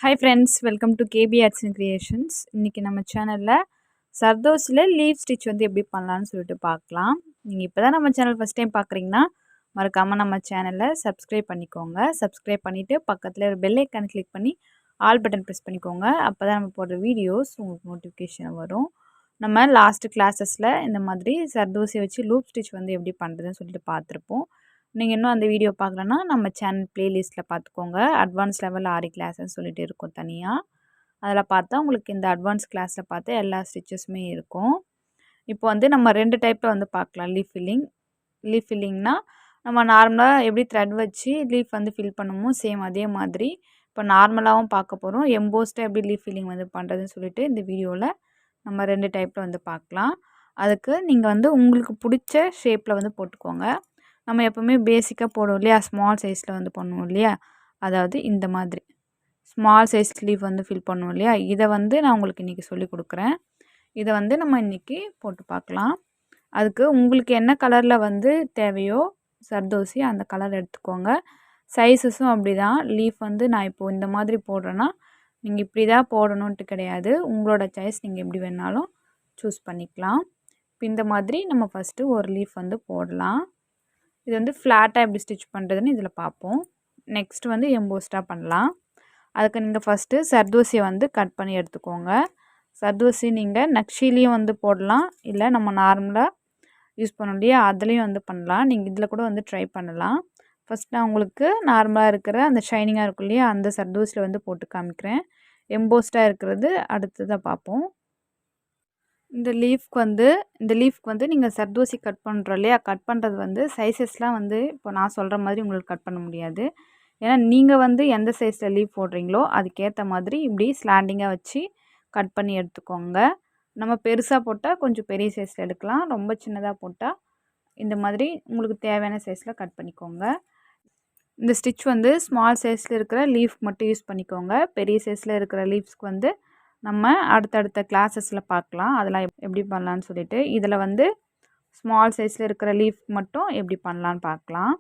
Hi friends, welcome to KP arts and creations. இன்றைக்கி நம்ம சேனலில் சர்தோஸில் லீவ் ஸ்டிச் வந்து எப்படி பண்ணலான்னு சொல்லிட்டு பார்க்கலாம். நீங்கள் இப்போ தான் நம்ம சேனல் ஃபஸ்ட் டைம் பார்க்குறீங்கன்னா மறக்காமல் நம்ம சேனலை சப்ஸ்கிரைப் பண்ணிக்கோங்க. சப்ஸ்கிரைப் பண்ணிவிட்டு பக்கத்தில் ஒரு பெல் ஐக்கான் கிளிக் பண்ணி ஆல் பட்டன் ப்ரெஸ் பண்ணிக்கோங்க. அப்போ தான் நம்ம போடுற வீடியோஸ் உங்களுக்கு நோட்டிஃபிகேஷன் வரும். நம்ம லாஸ்ட்டு கிளாஸஸில் இந்த மாதிரி சர்தோசியை வச்சு லூப் ஸ்டிச் வந்து எப்படி பண்ணுறதுன்னு சொல்லிட்டு பார்த்துருப்போம். நீங்கள் இன்னும் அந்த வீடியோ பார்க்கலன்னா நம்ம சேனல் ப்ளேலிஸ்ட்டில் பார்த்துக்கோங்க. அட்வான்ஸ் லெவல் ஆரி கிளாஸ்ன்னு சொல்லிட்டு இருக்கும் தனியாக. அதில் பார்த்தா உங்களுக்கு இந்த அட்வான்ஸ் கிளாஸில் பார்த்தா எல்லா ஸ்டிச்சஸுமே இருக்கும். இப்போ வந்து நம்ம 2 டைப்பில் வந்து பார்க்கலாம். லீஃப் ஃபில்லிங்னால் நம்ம நார்மலாக எப்படி த்ரெட் வச்சு லீஃப் வந்து ஃபில் பண்ணுமோ சேம் அதே மாதிரி இப்போ நார்மலாகவும் பார்க்க போகிறோம். எம்போஸ்டாக எப்படி லீஃப் ஃபில்லிங் வந்து பண்ணுறதுன்னு சொல்லிட்டு இந்த வீடியோவில் நம்ம 2 டைப்பில் வந்து பார்க்கலாம். அதுக்கு நீங்கள் வந்து உங்களுக்கு பிடிச்ச ஷேப்பில் வந்து போட்டுக்கோங்க. நம்ம எப்போவுமே பேசிக்காக போடுவோம் இல்லையா, ஸ்மால் சைஸில் வந்து பண்ணுவோம் இல்லையா, அதாவது இந்த மாதிரி ஸ்மால் சைஸ் ஸ்லீவ் வந்து ஃபில் பண்ணுவோம் இல்லையா, இதை வந்து நான் உங்களுக்கு இன்றைக்கி சொல்லி கொடுக்குறேன். இதை வந்து நம்ம இன்றைக்கி போட்டு பார்க்கலாம். அதுக்கு உங்களுக்கு என்ன கலரில் வந்து தேவையோ சர்தோசி அந்த கலர் எடுத்துக்கோங்க. சைஸஸும் அப்படி தான். லீஃப் வந்து நான் இப்போது இந்த மாதிரி போடுறேன்னா நீங்கள் இப்படி தான் போடணுன்ட்டு கிடையாது. உங்களோட சாய்ஸ் நீங்கள் எப்படி வேணாலும் சூஸ் பண்ணிக்கலாம். இப்போ இந்த மாதிரி நம்ம ஃபஸ்ட்டு ஒரு லீஃப் வந்து போடலாம். இது வந்து ஃப்ளாட்டாக எப்படி ஸ்டிச் பண்ணுறதுன்னு இதில் பார்ப்போம். நெக்ஸ்ட் வந்து எம்போஸ்டாக பண்ணலாம். அதுக்கு நீங்கள் ஃபஸ்ட்டு சர்தோசியை வந்து கட் பண்ணி எடுத்துக்கோங்க. சர்தோசி நீங்கள் நக்ஷிலையும் வந்து போடலாம், இல்லை நம்ம நார்மலாக யூஸ் பண்ணோம் இல்லையா அதுலேயும் வந்து பண்ணலாம். நீங்கள் இதில் கூட வந்து ட்ரை பண்ணலாம். ஃபஸ்ட் நான் உங்களுக்கு நார்மலாக இருக்கிற அந்த ஷைனிங்காக இருக்கும் இல்லையா அந்த சர்தோசியில் வந்து போட்டு காமிக்கிறேன். எம்போஸ்டாக இருக்கிறது அடுத்ததாக பார்ப்போம். இந்த லீஃப்க்கு வந்து நீங்கள் சர்தோசி கட் பண்ணுறோம் இல்லையா, கட் பண்ணுறது வந்து சைஸஸ்லாம் வந்து இப்போ நான் சொல்கிற மாதிரி உங்களுக்கு கட் பண்ண முடியாது. ஏன்னா நீங்கள் வந்து எந்த சைஸில் லீஃப் போடுறீங்களோ அதுக்கேற்ற மாதிரி இப்படி ஸ்லாண்டிங்காக வச்சு கட் பண்ணி எடுத்துக்கோங்க. நம்ம பெருசாக போட்டால் கொஞ்சம் பெரிய சைஸில் எடுக்கலாம். ரொம்ப சின்னதாக போட்டால் இந்த மாதிரி உங்களுக்கு தேவையான சைஸில் கட் பண்ணிக்கோங்க. இந்த ஸ்டிச் வந்து ஸ்மால் சைஸில் இருக்கிற லீஃப் மட்டும் யூஸ் பண்ணிக்கோங்க. பெரிய சைஸில் இருக்கிற லீஃப்ஸ்க்கு வந்து நம்ம அடுத்தடுத்த கிளாஸஸில் பார்க்கலாம் அதெல்லாம் எப்படி பண்ணலான்னு சொல்லிட்டு. இதில் வந்து ஸ்மால் சைஸில் இருக்கிற லீஃப் மட்டும் எப்படி பண்ணலான்னு பார்க்கலாம்.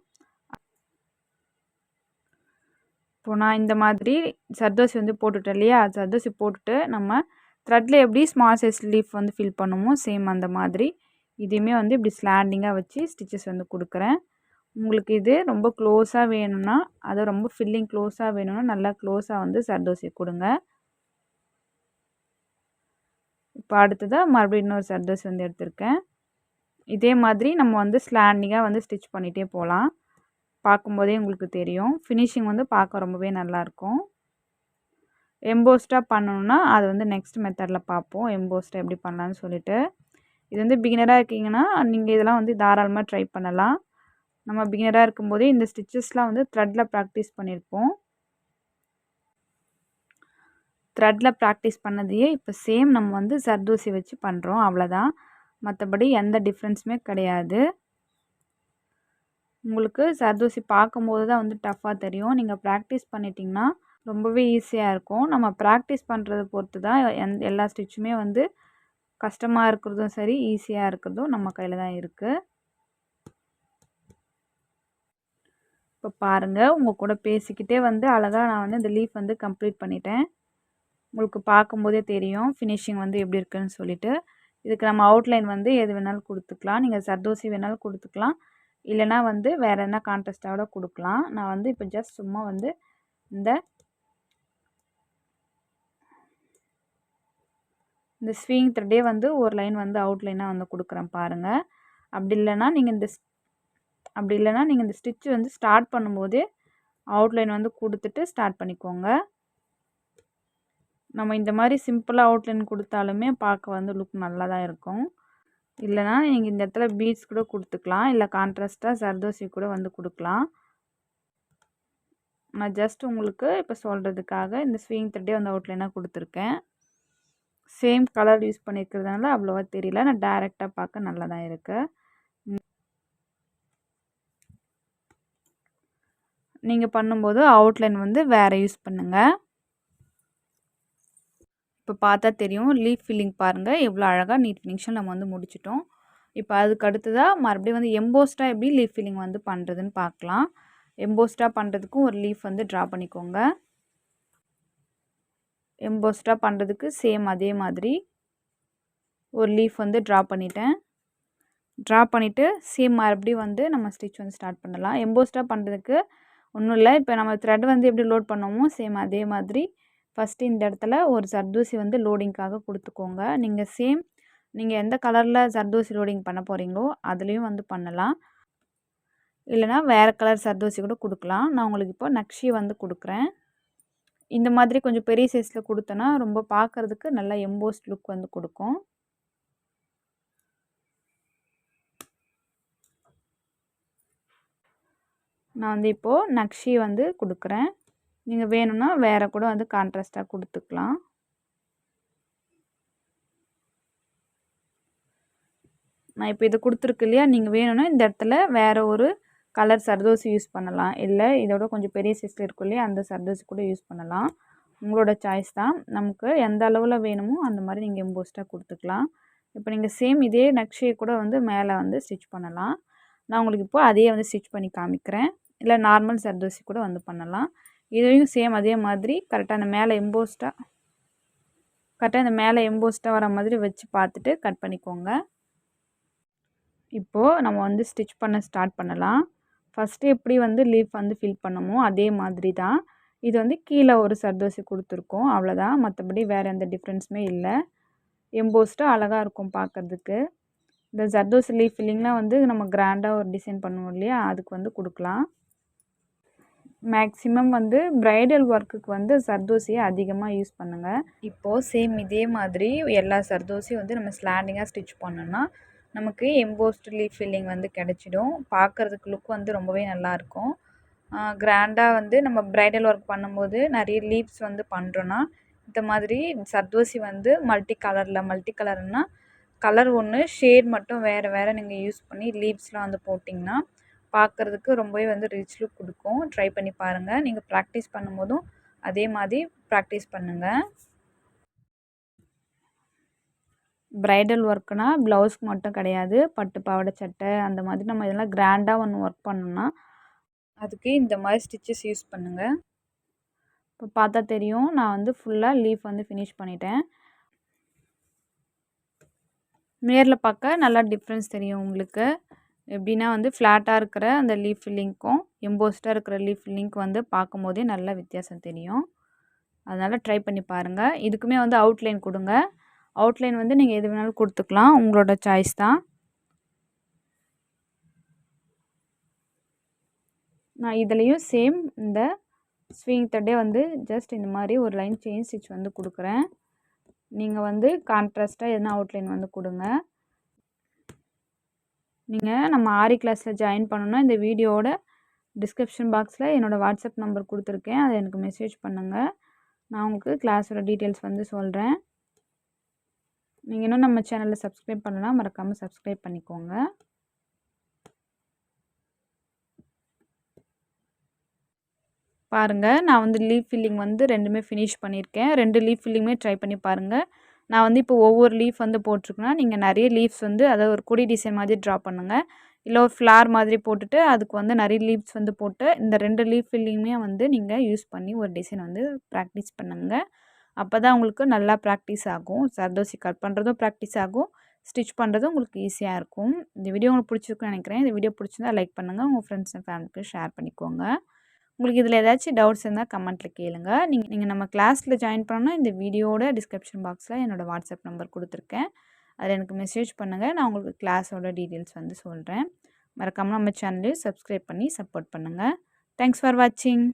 இப்போ நான் இந்த மாதிரி சர்தோசி வந்து போட்டுட்டேன் இல்லையா, சர்தோசி போட்டுட்டு நம்ம த்ரெட்டில் எப்படி ஸ்மால் சைஸ் லீஃப் வந்து ஃபில் பண்ணுமோ சேம் அந்த மாதிரி இதையுமே வந்து இப்படி ஸ்லாண்டிங்காக வச்சு ஸ்டிச்சஸ் வந்து கொடுக்குறேன். உங்களுக்கு இது ரொம்ப க்ளோஸாக வேணும்னா, அதை ரொம்ப ஃபில்லிங் க்ளோஸாக வேணும்னா நல்லா க்ளோஸாக வந்து சர்தோசி கொடுங்க. இப்போ அடுத்ததாக மறுபடியும் இன்னொரு சர்தோசி வந்து எடுத்திருக்கேன். இதே மாதிரி நம்ம வந்து ஸ்லாண்டிங்காக வந்து ஸ்டிச் பண்ணிகிட்டே போகலாம். பார்க்கும்போதே உங்களுக்கு தெரியும். ஃபினிஷிங் வந்து பார்க்க ரொம்பவே நல்லாயிருக்கும். எம்போஸ்டாக பண்ணணுன்னா அது வந்து நெக்ஸ்ட் மெத்தடில் பார்ப்போம். எம்போஸ்டாக எப்படி பண்ணலான்னு சொல்லிட்டு. இது வந்து பிகினராக இருக்கீங்கன்னா நீங்கள் இதெல்லாம் வந்து தாராளமாக ட்ரை பண்ணலாம். நம்ம பிகினராக இருக்கும்போதே இந்த ஸ்டிச்சஸ்லாம் வந்து த்ரெட்டில் ப்ராக்டிஸ் பண்ணியிருப்போம். த்ரெட்டில் ப்ராக்டிஸ் பண்ணதையே இப்போ சேம் நம்ம வந்து சர்தோசி வச்சு பண்ணுறோம், அவ்வளோதான். மற்றபடி எந்த டிஃப்ரென்ஸுமே கிடையாது. உங்களுக்கு சர்தோசி பார்க்கும்போது தான் வந்து டஃப்பாக தெரியும். நீங்கள் ப்ராக்டிஸ் பண்ணிட்டீங்கன்னா ரொம்பவே ஈஸியாக இருக்கும். நம்ம ப்ராக்டிஸ் பண்ணுறத பொறுத்து தான் எல்லா ஸ்டிச்சுமே வந்து கஷ்டமாக இருக்கிறதும் சரி ஈஸியாக இருக்கிறதும் நம்ம கையில் தான் இருக்குது. இப்போ பாருங்கள், உங்கள் கூட பேசிக்கிட்டே வந்து அழகாக நான் வந்து இந்த லீஃப் வந்து கம்ப்ளீட் பண்ணிட்டேன். உங்களுக்கு பார்க்கும்போதே தெரியும் ஃபினிஷிங் வந்து எப்படி இருக்குதுன்னு சொல்லிட்டு. இதுக்கு நம்ம அவுட்லைன் வந்து எது வேணாலும் கொடுத்துக்கலாம். நீங்கள் சர்தோசி வேணாலும் கொடுத்துக்கலாம், இல்லைனா வந்து வேறு என்ன கான்ட்ராஸ்ட்டாக கொடுக்கலாம். நான் வந்து இப்போ ஜஸ்ட் சும்மா வந்து இந்த ஸ்விங் த்ரெட்டே வந்து ஒரு லைன் வந்து அவுட்லைனாக வந்து கொடுக்குறேன் பாருங்கள். அப்படி இல்லைனா நீங்கள் இந்த ஸ்டிச் வந்து ஸ்டார்ட் பண்ணும்போதே அவுட்லைன் வந்து கொடுத்துட்டு ஸ்டார்ட் பண்ணிக்கோங்க. நம்ம இந்த மாதிரி சிம்பிளாக அவுட்லைன் கொடுத்தாலுமே பார்க்க வந்து லுக் நல்லா தான் இருக்கும். இல்லைனா நீங்கள் இந்த இடத்துல பீட்ஸ் கூட கொடுத்துக்கலாம், இல்லை கான்ட்ராஸ்ட்டாக சர்தோசி கூட வந்து கொடுக்கலாம். நான் ஜஸ்ட் உங்களுக்கு இப்போ சொல்கிறதுக்காக இந்த ஸ்விங் த்ரெட்டே வந்து அவுட்லைனாக கொடுத்துருக்கேன். சேம் கலர் யூஸ் பண்ணியிருக்கிறதுனால அவ்வளோவா தெரியல. நான் டைரெக்டாக பார்க்க நல்லா தான் இருக்குது. நீங்கள் பண்ணும்போது அவுட்லைன் வந்து வேறு யூஸ் பண்ணுங்கள். இப்போ பார்த்தா தெரியும் லீஃப் ஃபில்லிங் பாருங்கள் எவ்வளோ அழகாக நீட் ஃபினிஷில் நம்ம வந்து முடிச்சிட்டோம். இப்போ அதுக்கு அடுத்ததாக மறுபடியும் வந்து எம்போஸ்டாக எப்படி லீஃப் ஃபில்லிங் வந்து பண்ணுறதுன்னு பார்க்கலாம். எம்போஸ்டாக பண்ணுறதுக்கும் ஒரு லீஃப் வந்து ட்ரா பண்ணிக்கோங்க. எம்போஸ்டாக பண்ணுறதுக்கு சேம் அதே மாதிரி ஒரு லீஃப் வந்து ட்ரா பண்ணிட்டேன். ட்ரா பண்ணிவிட்டு சேம் மறுபடியும் வந்து நம்ம ஸ்டிச் வந்து ஸ்டார்ட் பண்ணலாம். எம்போஸ்டாக பண்ணுறதுக்கு ஒன்றும் இல்லை. இப்போ நம்ம த்ரெட் வந்து எப்படி லோட் பண்ணோமோ சேம் அதே மாதிரி ஃபஸ்ட்டு இந்த இடத்துல ஒரு ஜர்தோசி வந்து லோடிங்க்காக கொடுத்துக்கோங்க. நீங்கள் எந்த கலரில் ஜர்தோசி லோடிங் பண்ண போகிறீங்களோ அதுலேயும் வந்து பண்ணலாம். இல்லைனா வேறு கலர் ஜர்தோசி கூட கொடுக்கலாம். நான் உங்களுக்கு இப்போ நக்ஷி வந்து கொடுக்குறேன். இந்த மாதிரி கொஞ்சம் பெரிய சைஸில் கொடுத்தோன்னா ரொம்ப பார்க்குறதுக்கு நல்லா எம்போஸ்ட் லுக் வந்து கொடுக்கும். நான் வந்து இப்போது நக்ஷி வந்து கொடுக்குறேன். நீங்கள் வேணும்னா வேறு கூட வந்து கான்ட்ராஸ்ட்டாக கொடுத்துக்கலாம். நான் இப்போ இது கொடுத்துருக்கு இல்லையா, நீங்கள் வேணும்னா இந்த இடத்துல வேறு ஒரு கலர் சர்தோசி யூஸ் பண்ணலாம். இல்லை இதோட கொஞ்சம் பெரிய சைஸில் இருக்கும் இல்லையா, அந்த சர்தோசி கூட யூஸ் பண்ணலாம். உங்களோட சாய்ஸ் தான். நமக்கு எந்த அளவில் வேணுமோ அந்த மாதிரி நீங்கள் எம்போஸ்டாக கொடுத்துக்கலாம். இப்போ நீங்கள் சேம் இதே நக்ஷியை கூட வந்து மேலே வந்து ஸ்டிச் பண்ணலாம். நான் உங்களுக்கு இப்போ அதையே வந்து ஸ்டிச் பண்ணி காமிக்கிறேன். இல்லை நார்மல் சர்தோசி கூட வந்து பண்ணலாம். இதையும் சேம் அதே மாதிரி கரெக்டாக அந்த மேலே எம்போஸ்டாக வர மாதிரி வச்சு பார்த்துட்டு கட் பண்ணிக்கோங்க. இப்போது நம்ம வந்து ஸ்டிச் பண்ண ஸ்டார்ட் பண்ணலாம். ஃபஸ்ட்டு எப்படி வந்து லீஃப் வந்து ஃபில் பண்ணமோ அதே மாதிரி தான். இது வந்து கீழே ஒரு சர்தோசி கொடுத்துருக்கோம், அவ்வளோதான். மற்றபடி வேறு எந்த டிஃப்ரென்ஸுமே இல்லை. எம்போஸ்டாக அழகாக இருக்கும் பார்க்குறதுக்கு. இந்த ஜர்தோசி லீஃப் ஃபில்லிங்லாம் வந்து நம்ம கிராண்டாக ஒரு டிசைன் பண்ணுவோம் இல்லையா, அதுக்கு வந்து கொடுக்கலாம். மேக்ஸிமம் வந்து ப்ரைடல் ஒர்க்குக்கு வந்து ஜர்தோசியை அதிகமாக யூஸ் பண்ணுங்கள். இப்போது சேம் இதே மாதிரி எல்லா ஜர்தோசியும் வந்து நம்ம ஸ்லாண்டிங்காக ஸ்டிச் பண்ணோன்னா நமக்கு எம்போஸ்ட் லீஃப் ஃபில்லிங் வந்து கிடச்சிடும். பார்க்குறதுக்கு லுக் வந்து ரொம்பவே நல்லாயிருக்கும். கிராண்டாக வந்து நம்ம ப்ரைடல் ஒர்க் பண்ணும்போது நிறைய லீவ்ஸ் வந்து பண்ணுறோன்னா இந்த மாதிரி ஜர்தோசி வந்து மல்டி கலர்னால் கலர் ஒன்று ஷேட் மட்டும் வேறு நீங்கள் யூஸ் பண்ணி லீவ்ஸ்லாம் வந்து போட்டிங்கன்னா பார்க்குறதுக்கு ரொம்பவே வந்து ரிச் லுக் கொடுக்கும். ட்ரை பண்ணி பாருங்கள். நீங்கள் ப்ராக்டிஸ் பண்ணும்போதும் அதே மாதிரி ப்ராக்டிஸ் பண்ணுங்கள். ப்ரைடல் ஒர்க்குனால் ப்ளவுஸ்க்கு மட்டும் கிடையாது, பட்டு பாவாடை சட்டை அந்த மாதிரி நம்ம இதெல்லாம் கிராண்டாக ஒன்று ஒர்க் பண்ணோம்னா அதுக்கு இந்த மாதிரி ஸ்டிச்சஸ் யூஸ் பண்ணுங்கள். இப்போ பார்த்தா தெரியும், நான் வந்து ஃபுல்லாக லீஃப் வந்து ஃபினிஷ் பண்ணிட்டேன். நேரில் பார்க்க நல்லா டிஃப்ரென்ஸ் தெரியும் உங்களுக்கு. எப்படின்னா வந்து ஃப்ளாட்டாக இருக்கிற அந்த லீஃப் ஃபில்லிங்க்கும் எம்போஸ்டாக இருக்கிற லீஃப் ஃபில்லிங்க்கும் வந்து பார்க்கும்போதே நல்ல வித்தியாசம் தெரியும். அதனால் ட்ரை பண்ணி பாருங்கள். இதுக்குமே வந்து அவுட்லைன் கொடுங்க. அவுட்லைன் வந்து நீங்கள் எது வேணாலும் கொடுத்துக்கலாம், உங்களோட சாய்ஸ் தான். நான் இதுலேயும் சேம் இந்த ஸ்விங் த்ரெட்டே வந்து ஜஸ்ட் இந்த மாதிரி ஒரு லைன் செயின் ஸ்டிச் வந்து கொடுக்குறேன். நீங்கள் வந்து கான்ட்ராஸ்ட்டாக எதுனா அவுட்லைன் வந்து கொடுங்க. நீங்கள் நம்ம ஆரி கிளாஸில் ஜாயின் பண்ணணுன்னா இந்த வீடியோவோட டிஸ்கிரிப்ஷன் பாக்ஸில் என்னோடய வாட்ஸ்அப் நம்பர் கொடுத்துருக்கேன். அதை எனக்கு மெசேஜ் பண்ணுங்கள். நான் உங்களுக்கு கிளாஸோட டீட்டெயில்ஸ் வந்து சொல்கிறேன். நீங்கள் இன்னும் நம்ம சேனலில் சப்ஸ்கிரைப் பண்ணலாம், மறக்காமல் சப்ஸ்கிரைப் பண்ணிக்கோங்க. பாருங்கள், நான் வந்து லீஃப் ஃபில்லிங் வந்து ரெண்டுமே ஃபினிஷ் பண்ணியிருக்கேன். 2 லீஃப் ஃபில்லிங்குமே ட்ரை பண்ணி பாருங்கள். நான் வந்து இப்போ ஒவ்வொரு லீஃப் வந்து போட்டிருக்கேன்னா நீங்கள் நிறைய லீவ்ஸ் வந்து அதாவது ஒரு கொடி டிசைன் மாதிரி ட்ரா பண்ணுங்கள். இல்லை ஒரு ஃப்ளார் மாதிரி போட்டுட்டு அதுக்கு வந்து நிறைய லீவ்ஸ் வந்து போட்டு இந்த 2 லீஃப் ஃபில்லிங்குமே வந்து நீங்கள் யூஸ் பண்ணி ஒரு டிசைன் வந்து ப்ராக்டிஸ் பண்ணுங்கள். அப்போ தான் உங்களுக்கு நல்லா ப்ராக்டிஸ் ஆகும். ஜர்தோசி கட் பண்ணுறதும் ப்ராக்டிஸ் ஆகும், ஸ்டிச் பண்ணுறதும் உங்களுக்கு ஈஸியாக இருக்கும். இந்த வீடியோ உங்களுக்கு பிடிச்சிருக்குன்னு நினைக்கிறேன். இந்த வீடியோ பிடிச்சிருந்தா லைக் பண்ணுங்கள், உங்கள் ஃப்ரெண்ட்ஸ் அண்ட் ஃபேமிலிக்கு ஷேர் பண்ணிக்கோங்க. உங்களுக்கு இதில் ஏதாச்சும் டவுட்ஸ் இருந்தால் கமெண்ட்டில் கேளுங்க. நீங்கள் நம்ம கிளாஸில் ஜாயின் பண்ணணும்னா இந்த வீடியோட டிஸ்கிரிப்ஷன் பாக்ஸில் என்னோடய வாட்ஸ்அப் நம்பர் கொடுத்துருக்கேன். அதில் எனக்கு மெசேஜ் பண்ணுங்கள். நான் உங்களுக்கு கிளாஸோட டீட்டெயில்ஸ் வந்து சொல்கிறேன். மறக்காமல் நம்ம சேனலையும் சப்ஸ்கிரைப் பண்ணி சப்போர்ட் பண்ணுங்கள். தேங்க்ஸ் ஃபார் வாட்சிங்.